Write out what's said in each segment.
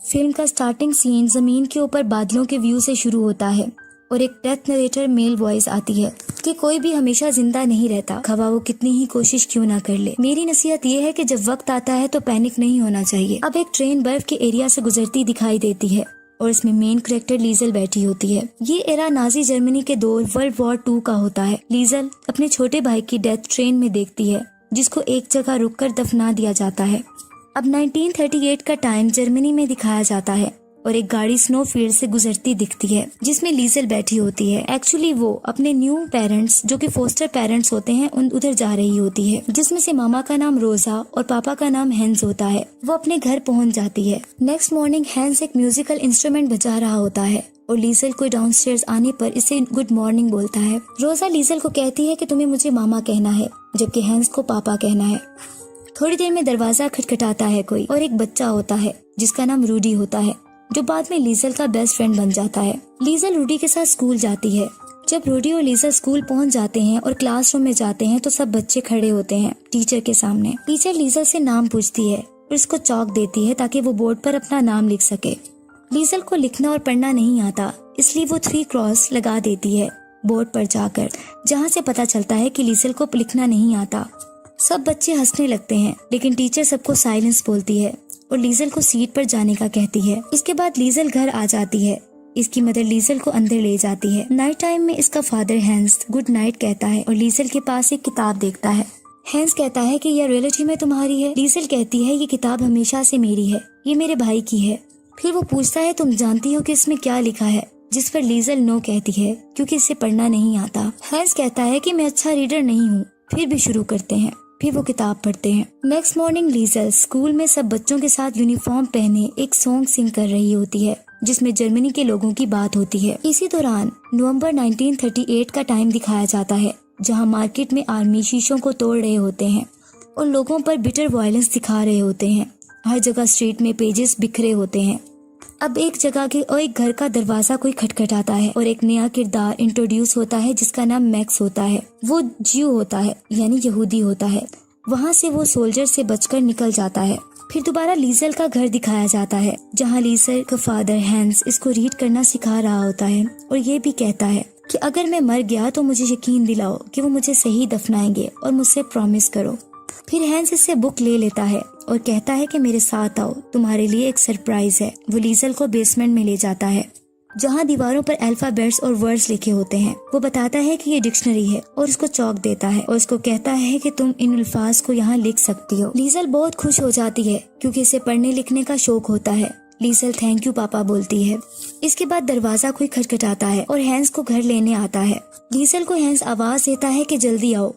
Film का starting scene जमीन के ऊपर बादलों के व्यू से शुरू होता है और एक डेथ नरेटर मेल वॉइस आती है कि कोई भी हमेशा जिंदा नहीं रहता, खवा वो कितनी ही कोशिश क्यों ना कर ले। मेरी नसीहत ये है कि जब वक्त आता है तो पैनिक नहीं होना चाहिए। अब एक ट्रेन बर्फ के एरिया से गुजरती दिखाई देती है और इसमें मेन कैरेक्टर लीजल बैठी होती है। ये एरा नाजी जर्मनी के दौर वर्ल्ड वॉर 2 का होता है। लीजल अपने छोटे भाई की डेथ ट्रेन में देखती है जिसको एक जगह रुककर दफना दिया जाता है। अब 1938 का टाइम जर्मनी में दिखाया जाता है और एक गाड़ी स्नो फील्ड से गुजरती दिखती है जिसमें लीजल बैठी होती है। एक्चुअली वो अपने न्यू पेरेंट्स जो कि फोस्टर पेरेंट्स होते हैं उधर जा रही होती है, जिसमें से मामा का नाम रोजा और पापा का नाम हैंस होता है। वो अपने घर पहुंच जाती है। नेक्स्ट मॉर्निंग हैंस एक म्यूजिकल इंस्ट्रूमेंट बजा रहा होता है और लीजल को डाउनस्टेयर्स आने पर इसे गुड मॉर्निंग बोलता है। रोजा लीजल को कहती है कि तुम्हें मुझे मामा कहना है जबकि हैंस को पापा कहना है। थोड़ी देर में दरवाजा खटखटाता है कोई और एक बच्चा होता है जिसका नाम रूडी होता है जो बाद में लीजल का बेस्ट फ्रेंड बन जाता है। लीजल रूडी के साथ स्कूल जाती है। जब रूडी और लीजल स्कूल पहुंच जाते हैं और क्लासरूम में जाते हैं तो सब बच्चे खड़े होते हैं टीचर के सामने। टीचर लीजल से नाम पूछती है और उसको चॉक देती है ताकि वो बोर्ड पर अपना नाम लिख सके। लीजल को लिखना और पढ़ना नहीं आता, इसलिए वो 3 क्रॉस लगा देती है बोर्ड पर जाकर, जहाँ से पता चलता है कि लीजल को लिखना नहीं आता। सब बच्चे हंसने लगते हैं लेकिन टीचर सबको साइलेंस बोलती है और लीजल को सीट पर जाने का कहती है। इसके बाद लीजल घर आ जाती है। इसकी मदर लीजल को अंदर ले जाती है। नाइट टाइम में इसका फादर हैंस गुड नाइट कहता है और लीजल के पास एक किताब देखता है। हैंस कहता है कि यह रियलिटी में तुम्हारी है। लीजल कहती है ये किताब हमेशा से मेरी है, ये मेरे भाई की है। फिर वो पूछता है तुम जानती हो कि इसमें क्या लिखा है, जिस पर लीजल नो कहती है क्योंकि इसे पढ़ना नहीं आता। हैंस कहता है कि मैं अच्छा रीडर नहीं हूँ। फिर भी शुरू करते हैं। फिर वो किताब पढ़ते हैं। नेक्स्ट मॉर्निंग लीजल स्कूल में सब बच्चों के साथ यूनिफॉर्म पहने एक सॉन्ग सिंग कर रही होती है जिसमें जर्मनी के लोगों की बात होती है। इसी दौरान नवंबर 1938 का टाइम दिखाया जाता है जहां मार्केट में आर्मी शीशों को तोड़ रहे होते हैं और लोगों पर बिटर वायलेंस दिखा रहे होते हैं। हर जगह स्ट्रीट में पेजेस बिखरे होते हैं। अब एक जगह के और एक घर का दरवाजा कोई खटखटाता है और एक नया किरदार इंट्रोड्यूस होता है जिसका नाम मैक्स होता है। वो ज्यू होता है यानी यहूदी होता है। वहाँ से वो सोल्जर से बचकर निकल जाता है। फिर दोबारा लीजल का घर दिखाया जाता है जहाँ लीजल का फादर हैंस इसको रीड करना सिखा रहा होता है और ये भी कहता है कि अगर मैं मर गया तो मुझे यकीन दिलाओ कि वो मुझे सही दफनाएंगे और मुझसे प्रॉमिस करो। फिर हैंस इससे बुक ले लेता है और कहता है कि मेरे साथ आओ, तुम्हारे लिए एक सरप्राइज है। वो लीजल को बेसमेंट में ले जाता है जहाँ दीवारों पर अल्फाबेट्स और वर्ड्स लिखे होते हैं। वो बताता है कि ये डिक्शनरी है और उसको चौक देता है और उसको कहता है कि तुम इन अल्फाज को यहाँ लिख सकती हो। लीजल बहुत खुश हो जाती है क्योंकि इसे पढ़ने लिखने का शौक होता है। लीजल थैंक यू पापा बोलती है। इसके बाद दरवाजा कोई खटखटाता है और हैंस को घर लेने आता है। लीजल को हैंस आवाज देता है कि जल्दी आओ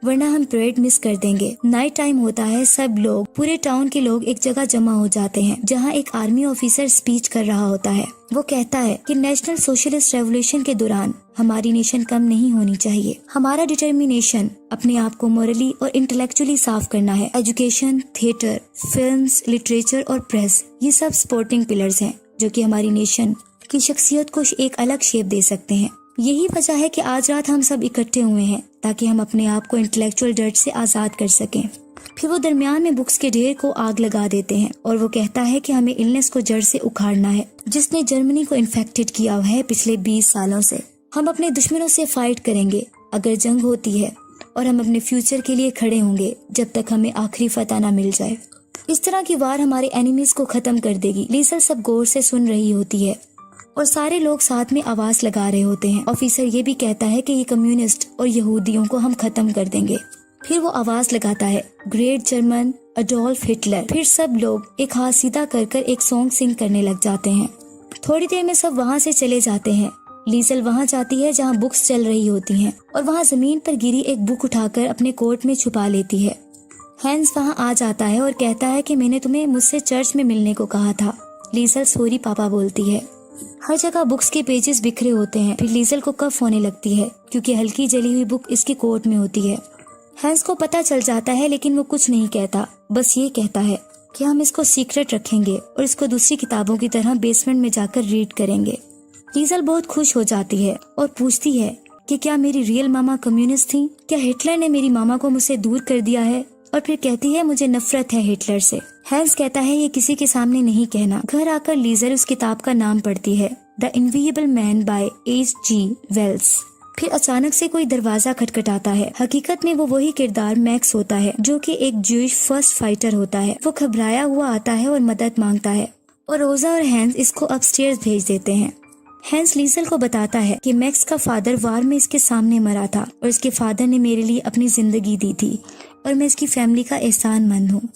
वरना हम परेड मिस कर देंगे। नाइट टाइम होता है। सब लोग, पूरे टाउन के लोग एक जगह जमा हो जाते हैं जहाँ एक आर्मी ऑफिसर स्पीच कर रहा होता है। वो कहता है कि नेशनल सोशलिस्ट रेवोल्यूशन के दौरान हमारी नेशन कम नहीं होनी चाहिए। हमारा डिटर्मिनेशन अपने आप को मोरली और इंटेलेक्चुअली साफ करना है। एजुकेशन, थिएटर, फिल्म्स, लिटरेचर और प्रेस, ये सब सपोर्टिंग पिलर्स हैं जो कि हमारी नेशन की शख्सियत को एक अलग शेप दे सकते हैं। यही वजह है कि आज रात हम सब इकट्ठे हुए हैं ताकि हम अपने आप को इंटेलेक्चुअल डर्ट से आजाद कर सकें। फिर वो दरमियान में बुक्स के ढेर को आग लगा देते हैं और वो कहता है कि हमें इलनेस को जड़ से उखाड़ना है जिसने जर्मनी को इन्फेक्टेड किया है पिछले 20 सालों से। हम अपने दुश्मनों से फाइट करेंगे अगर जंग होती है और हम अपने फ्यूचर के लिए खड़े होंगे जब तक हमें आखिरी फतह न मिल जाए। इस तरह की वार हमारे एनिमीज को खत्म कर देगी। लीजल सब गौर से सुन रही होती है और सारे लोग साथ में आवाज लगा रहे होते हैं। ऑफिसर ये भी कहता है कि ये कम्युनिस्ट और यहूदियों को हम खत्म कर देंगे। फिर वो आवाज लगाता है ग्रेट जर्मन अडोल्फ हिटलर। फिर सब लोग एक हाथ सीधा कर एक सॉन्ग सिंग करने लग जाते हैं। थोड़ी देर में सब वहाँ से चले जाते हैं। लीजल वहाँ जाती है जहाँ बुक्स चल रही होती हैं और वहाँ जमीन पर गिरी एक बुक उठाकर अपने कोट में छुपा लेती है। हैंस वहाँ आ जाता है और कहता है कि मैंने तुम्हें मुझसे चर्च में मिलने को कहा था। लीजल सॉरी पापा बोलती है। हर जगह बुक्स के पेजेस बिखरे होते हैं। फिर लीजल को कफ होने लगती है क्योंकि हल्की जली हुई बुक इसके कोट में होती है। हैंस को पता चल जाता है लेकिन वो कुछ नहीं कहता, बस ये कहता है कि हम इसको सीक्रेट रखेंगे और इसको दूसरी किताबों की तरह बेसमेंट में जाकर रीड करेंगे। लीजल बहुत खुश हो जाती है और पूछती है कि क्या मेरी रियल मामा कम्युनिस्ट थी? क्या हिटलर ने मेरी मामा को मुझसे दूर कर दिया है? और फिर कहती है मुझे नफरत है हिटलर से। हैंस कहता है ये किसी के सामने नहीं कहना। घर आकर लीजल उस किताब का नाम पढ़ती है, the Invisible Man by H.G. Wells. फिर अचानक से कोई दरवाजा खटखटाता है। हकीकत में वो वही किरदार मैक्स होता है जो कि एक ज्यूइश फर्स्ट फाइटर होता है। वो घबराया हुआ आता है और मदद मांगता है और रोजा और हैंस इसको अपस्टेयर्स भेज देते हैं। हैंस लीजल को बताता है कि मैक्स का फादर वार में इसके सामने मरा था और इसके फादर ने मेरे लिए अपनी जिंदगी दी थी और मैं इसकी फैमिली का एहसानमंद हूँ।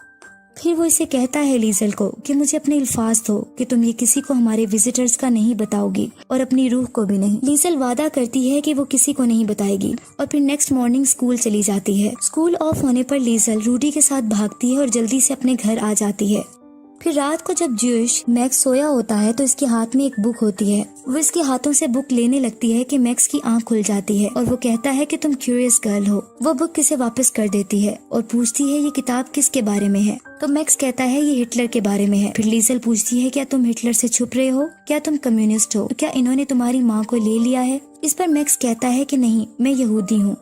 फिर वो इसे कहता है लीजल को कि मुझे अपने अल्फाज दो कि तुम ये किसी को हमारे विजिटर्स का नहीं बताओगी और अपनी रूह को भी नहीं। लीजल वादा करती है कि वो किसी को नहीं बताएगी और फिर नेक्स्ट मॉर्निंग स्कूल चली जाती है। स्कूल ऑफ होने पर लीजल रूडी के साथ भागती है और जल्दी से अपने घर आ जाती है। फिर रात को जब ज्यूइश मैक्स सोया होता है तो इसके हाथ में एक बुक होती है। वो इसके हाथों से बुक लेने लगती है कि मैक्स की आंख खुल जाती है और वो कहता है कि तुम क्यूरियस गर्ल हो। वो बुक इसे वापस कर देती है और पूछती है ये किताब किसके बारे में है। तो मैक्स कहता है ये हिटलर के बारे में है। फिर लीजल पूछती है क्या तुम हिटलर से छुप रहे हो, क्या तुम कम्युनिस्ट हो, क्या इन्होंने तुम्हारी माँ को ले लिया है। इस पर मैक्स कहता है कि नहीं, मैं यहूदी हूँ।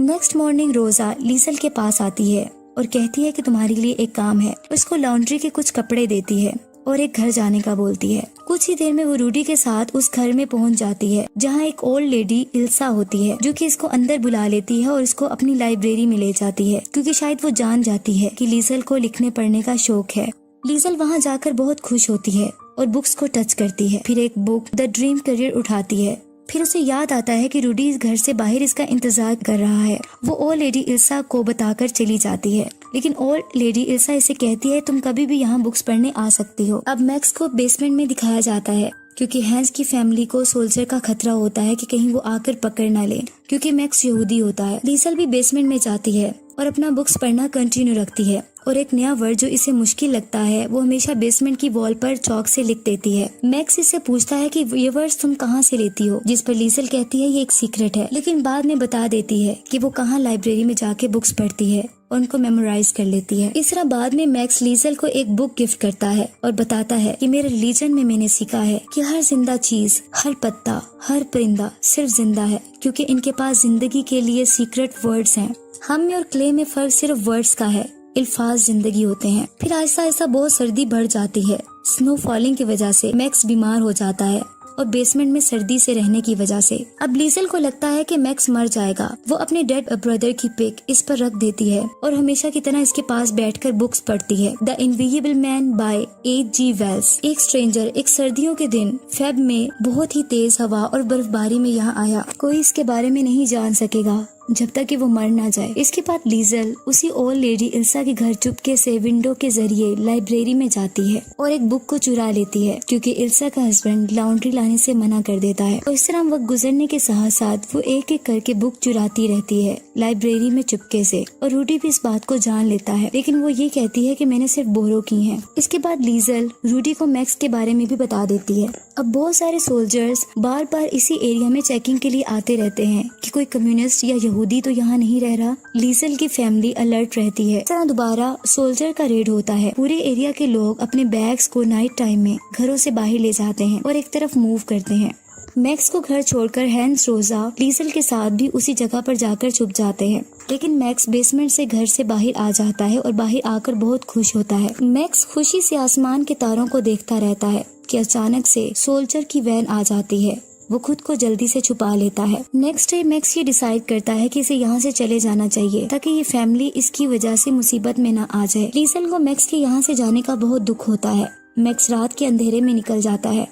नेक्स्ट मॉर्निंग रोजा लीजल के पास आती है और कहती है कि तुम्हारे लिए एक काम है। उसको लॉन्ड्री के कुछ कपड़े देती है और एक घर जाने का बोलती है। कुछ ही देर में वो रूडी के साथ उस घर में पहुंच जाती है जहां एक ओल्ड लेडी इल्सा होती है जो कि इसको अंदर बुला लेती है और इसको अपनी लाइब्रेरी में ले जाती है क्योंकि शायद वो जान जाती है कि लीजल को लिखने पढ़ने का शौक है। लीजल वहां जाकर बहुत खुश होती है और बुक्स को टच करती है। फिर एक बुक द ड्रीम करियर उठाती है। फिर उसे याद आता है कि रूडी इस घर से बाहर इसका इंतजार कर रहा है। वो ओल्ड लेडी इल्सा को बताकर चली जाती है, लेकिन ओल्ड लेडी इल्सा इसे कहती है तुम कभी भी यहाँ बुक्स पढ़ने आ सकती हो। अब मैक्स को बेसमेंट में दिखाया जाता है क्योंकि हैंस की फैमिली को सोल्जर का खतरा होता है कि कहीं वो आकर पकड़ ना ले क्योंकि मैक्स यहूदी होता है। लीजल भी बेसमेंट में जाती है और अपना बुक्स पढ़ना कंटिन्यू रखती है और एक नया वर्ड जो इसे मुश्किल लगता है वो हमेशा बेसमेंट की वॉल पर चौक से लिख देती है। मैक्स इससे पूछता है कि ये वर्ड्स तुम कहाँ से लेती हो, जिस पर लीजल कहती है ये एक सीक्रेट है, लेकिन बाद में बता देती है कि वो कहाँ लाइब्रेरी में जाके बुक्स पढ़ती है और उनको मेमोराइज कर लेती है। इस तरह बाद में मैक्स लीजल को एक बुक गिफ्ट करता है और बताता है कि मेरे रिलीजन में मैंने सीखा है कि हर जिंदा चीज, हर पत्ता, हर परिंदा सिर्फ जिंदा है क्योंकि इनके पास जिंदगी के लिए सीक्रेट वर्ड्स हैं। हम में और क्ले में फर्क सिर्फ वर्ड्स का है, अल्फाज जिंदगी होते हैं। फिर आहिस्ता आहिस्ता बहुत सर्दी बढ़ जाती है। स्नो फॉलिंग की वजह से मैक्स बीमार हो जाता है और बेसमेंट में सर्दी से रहने की वजह से अब लीजल को लगता है कि मैक्स मर जाएगा। वो अपने डेड ब्रदर की पिक इस पर रख देती है और हमेशा की तरह इसके पास बैठकर बुक्स पढ़ती है। The Invisible Man by H.G. Wells. एक स्ट्रेंजर एक सर्दियों के दिन फेब में बहुत ही तेज हवा और बर्फबारी में यहाँ आया। कोई इसके बारे में नहीं जान सकेगा जब तक कि वो मर ना जाए। इसके बाद लीजल उसी ओल्ड लेडी इल्सा के घर चुपके से विंडो के जरिए लाइब्रेरी में जाती है और एक बुक को चुरा लेती है क्योंकि इल्सा का हस्बैंड लॉन्ड्री लाने से मना कर देता है। और इस तरह वक्त गुजरने के साथ साथ वो एक एक करके बुक चुराती रहती है लाइब्रेरी में चुपके से और रूडी भी इस बात को जान लेता है, लेकिन वो ये कहती है कि मैंने सिर्फ बोरो की है। इसके बाद लीजल रूडी को मैक्स के बारे में भी बता देती है। अब बहुत सारे सोल्जर्स बार बार इसी एरिया में चेकिंग के लिए आते रहते हैं कि कोई कम्युनिस्ट या यहूदी तो यहाँ नहीं रह रहा। लीजल की फैमिली अलर्ट रहती है। इस तरह दोबारा सोल्जर का रेड होता है। पूरे एरिया के लोग अपने बैग्स को नाइट टाइम में घरों से बाहर ले जाते हैं और एक तरफ मूव करते हैं। मैक्स को घर छोड़कर हैंस रोजा लीजल के साथ भी उसी जगह पर जाकर छुप जाते हैं, लेकिन मैक्स बेसमेंट से घर से बाहर आ जाता है और बाहर आकर बहुत खुश होता है। मैक्स खुशी से आसमान के तारों को देखता रहता है कि अचानक से सोल्जर की वैन आ जाती है। वो खुद को जल्दी से छुपा लेता है। नेक्स्ट डे मैक्स ये डिसाइड करता है कि इसे यहाँ से चले जाना चाहिए ताकि ये फैमिली इसकी वजह से मुसीबत में ना आ जाए। लीजल को मैक्स के यहाँ से जाने का बहुत दुख होता है। मैक्स रात के अंधेरे में निकल जाता है।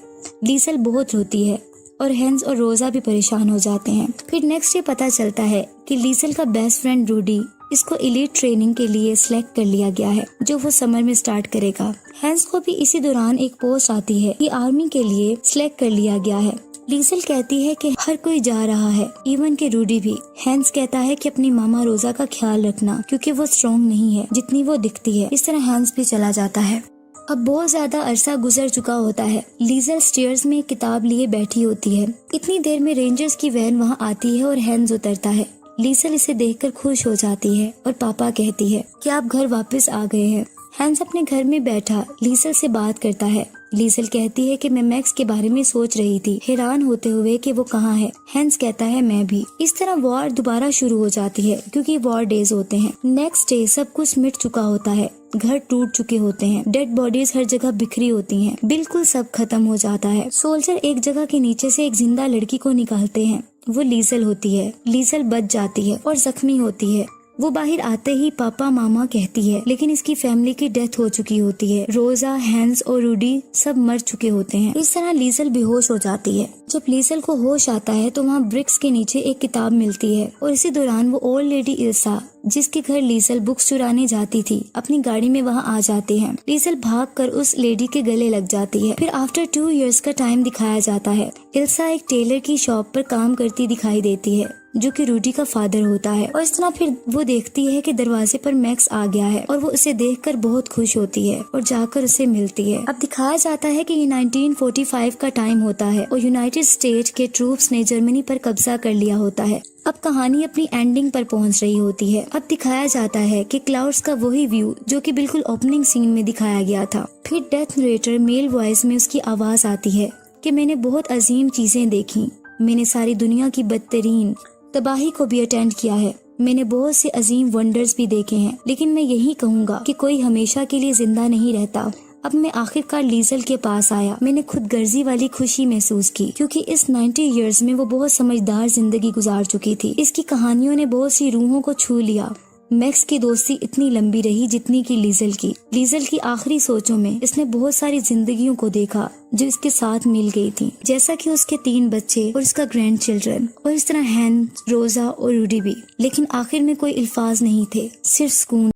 लीजल बहुत रोती है और हैंस और रोजा भी परेशान हो जाते हैं। फिर नेक्स्ट डे पता चलता है कि लीजल का बेस्ट फ्रेंड रूडी इसको एलीट ट्रेनिंग के लिए सिलेक्ट कर लिया गया है जो वो समर में स्टार्ट करेगा। हैंस को भी इसी दौरान एक पोस्ट आती है कि आर्मी के लिए सिलेक्ट कर लिया गया है। लीजल कहती है कि हर कोई जा रहा है, इवन के रूडी भी। हैंस कहता है कि अपनी मामा रोजा का ख्याल रखना क्योंकि वो स्ट्रॉन्ग नहीं है जितनी वो दिखती है। इस तरह हैंस भी चला जाता है। अब बहुत ज्यादा अरसा गुजर चुका होता है। लीजल स्टेयर्स में किताब लिए बैठी होती है। इतनी देर में रेंजर्स की वैन वहाँ आती है और हैंस उतरता है। लीजल इसे देखकर खुश हो जाती है और पापा कहती है कि आप घर वापस आ गए हैं। हैंस अपने घर में बैठा लीजल से बात करता है लीजल कहती है कि मैं मैक्स के बारे में सोच रही थी, हैरान होते हुए कि वो कहाँ है। हैंस कहता है मैं भी। इस तरह वॉर दोबारा शुरू हो जाती है क्योंकि वॉर डेज होते हैं। नेक्स्ट डे सब कुछ मिट चुका होता है, घर टूट चुके होते हैं, डेड बॉडीज हर जगह बिखरी होती हैं, बिल्कुल सब खत्म हो जाता है। सोल्जर एक जगह के नीचे से एक जिंदा लड़की को निकालते हैं, वो लीजल होती है। लीजल बच जाती है और जख्मी होती है। वो बाहर आते ही पापा मामा कहती है, लेकिन इसकी फैमिली की डेथ हो चुकी होती है। रोजा, हैंस और रूडी सब मर चुके होते हैं। इस तरह लीजल बेहोश हो जाती है। जब लीजल को होश आता है तो वहाँ ब्रिक्स के नीचे एक किताब मिलती है और इसी दौरान वो ओल्ड लेडी इल्सा, जिसके घर लीजल बुक्स चुराने जाती थी, अपनी गाड़ी में वहाँ आ जाते हैं। लीजल भागकर उस लेडी के गले लग जाती है। फिर आफ्टर 2 इयर्स का टाइम दिखाया जाता है। इल्सा एक टेलर की शॉप पर काम करती दिखाई देती है, जो कि रूडी का फादर होता है। और इस तरह फिर वो देखती है कि दरवाजे पर मैक्स आ गया है और वो उसे देखकर बहुत खुश होती है और जाकर उसे मिलती है। अब दिखाया जाता है कि ये 1945 का टाइम होता है और यूनाइटेड स्टेट के ट्रूप्स ने जर्मनी पर कब्जा कर लिया होता है। अब कहानी अपनी एंडिंग पर पहुंच रही होती है। अब दिखाया जाता है कि क्लाउड्स का वही व्यू जो कि बिल्कुल ओपनिंग सीन में दिखाया गया था। फिर डेथ नरेटर मेल वॉइस में उसकी आवाज आती है कि मैंने बहुत अजीम चीजें देखी, मैंने सारी दुनिया की बदतरीन तबाही को भी अटेंड किया है, मैंने बहुत से अजीम वंडर्स भी देखे हैं, लेकिन मैं यही कहूँगा कि कोई हमेशा के लिए जिंदा नहीं रहता। अब मैं आखिरकार लीजल के पास आया। मैंने खुद गर्जी वाली खुशी महसूस की क्योंकि इस 90 इयर्स में वो बहुत समझदार जिंदगी गुजार चुकी थी। इसकी कहानियों ने बहुत सी रूहों को छू लिया। मैक्स की दोस्ती इतनी लंबी रही जितनी की लीजल की। लीजल की आखिरी सोचों में इसने बहुत सारी जिंदगियों को देखा जो इसके साथ मिल गई थी, जैसा कि उसके 3 बच्चे और उसका ग्रैंड चिल्ड्रन, और इस तरह हैन, रोजा और रूडी भी। लेकिन आखिर में कोई अल्फाज नहीं थे, सिर्फ सुकून।